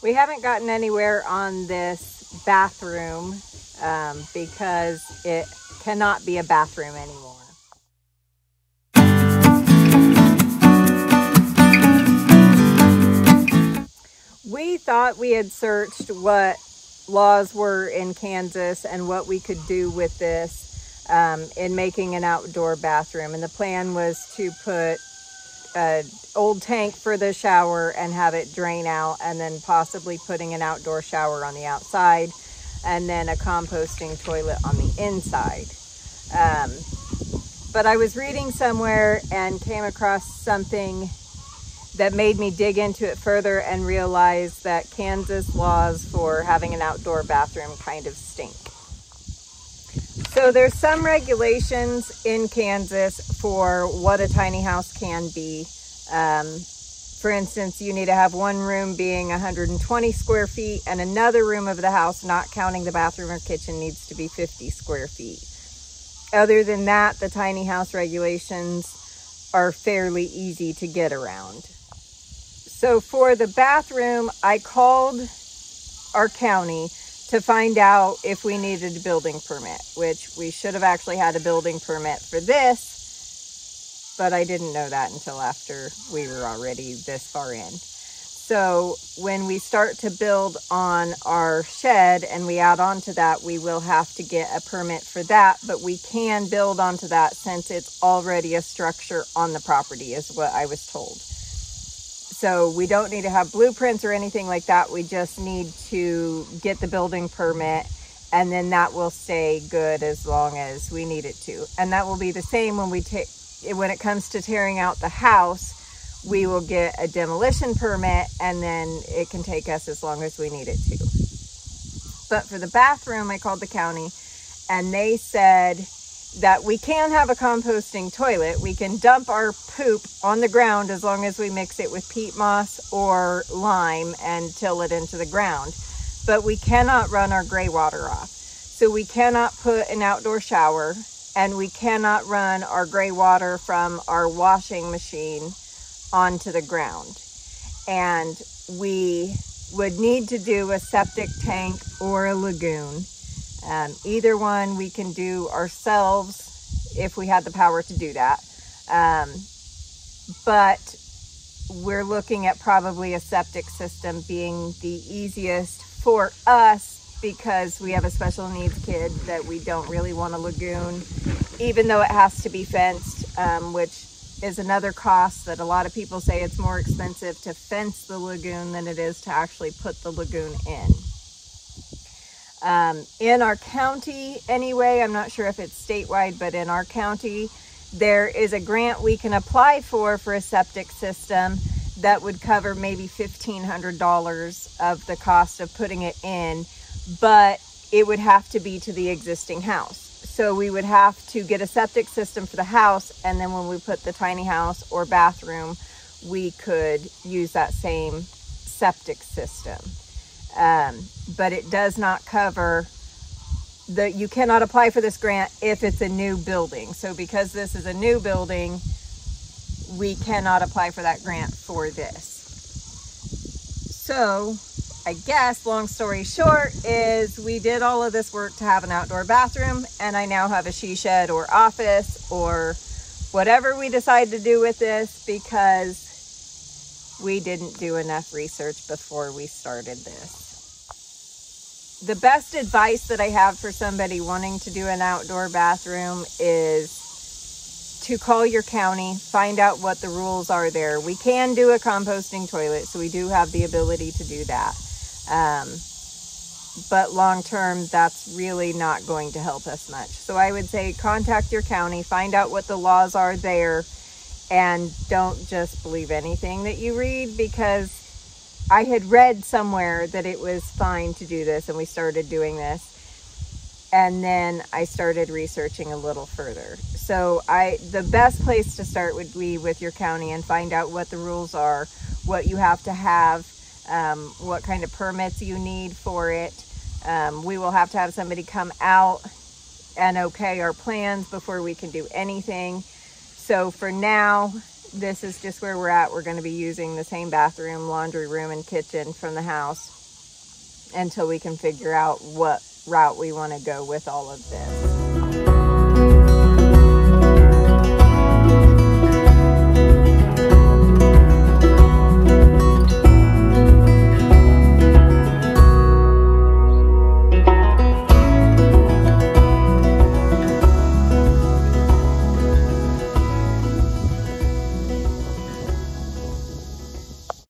We haven't gotten anywhere on this bathroom because it cannot be a bathroom anymore. We thought we had searched what laws were in Kansas and what we could do with this in making an outdoor bathroom. And the plan was to put an old tank for the shower and have it drain out, and then possibly putting an outdoor shower on the outside, and then a composting toilet on the inside. But I was reading somewhere and came across something that made me dig into it further and realize that Kansas laws for having an outdoor bathroom kind of stink. So there's some regulations in Kansas for what a tiny house can be. For instance, you need to have one room being 120 square feet and another room of the house, not counting the bathroom or kitchen, needs to be 50 square feet. Other than that, the tiny house regulations are fairly easy to get around. So for the bathroom, I called our county to find out if we needed a building permit, which we should have actually had a building permit for this, but I didn't know that until after we were already this far in. So when we start to build on our shed and we add on to that, we will have to get a permit for that, but we can build onto that since it's already a structure on the property, is what I was told. So we don't need to have blueprints or anything like that. We just need to get the building permit, and then that will stay good as long as we need it to. And that will be the same when when it comes to tearing out the house. We will get a demolition permit, and then it can take us as long as we need it to. But for the bathroom, I called the county, and they said that we can have a composting toilet. We can dump our poop on the ground as long as we mix it with peat moss or lime and till it into the ground. But we cannot run our gray water off. So we cannot put an outdoor shower, and we cannot run our gray water from our washing machine onto the ground. And we would need to do a septic tank or a lagoon. Either one we can do ourselves if we had the power to do that. But we're looking at probably a septic system being the easiest for us because we have a special needs kid that we don't really want a lagoon, even though it has to be fenced, which is another cost that a lot of people say it's more expensive to fence the lagoon than it is to actually put the lagoon in. In our county anyway, I'm not sure if it's statewide, but in our county, there is a grant we can apply for a septic system that would cover maybe $1,500 of the cost of putting it in, but it would have to be to the existing house. So we would have to get a septic system for the house, and then when we put the tiny house or bathroom, we could use that same septic system. But it does not cover you cannot apply for this grant if it's a new building. So because this is a new building, we cannot apply for that grant for this. So I guess long story short is we did all of this work to have an outdoor bathroom, and I now have a she shed or office or whatever we decide to do with this because we didn't do enough research before we started this. The best advice that I have for somebody wanting to do an outdoor bathroom is to call your county, find out what the rules are there. We can do a composting toilet, so we do have the ability to do that. But long term, that's really not going to help us much. So I would say contact your county, find out what the laws are there, and don't just believe anything that you read, because I had read somewhere that it was fine to do this, and we started doing this. And then I started researching a little further. So the best place to start would be with your county and find out what the rules are, what you have to have, what kind of permits you need for it. We will have to have somebody come out and okay our plans before we can do anything. So for now, this is just where we're at. We're going to be using the same bathroom, laundry room, and kitchen from the house until we can figure out what route we want to go with all of this.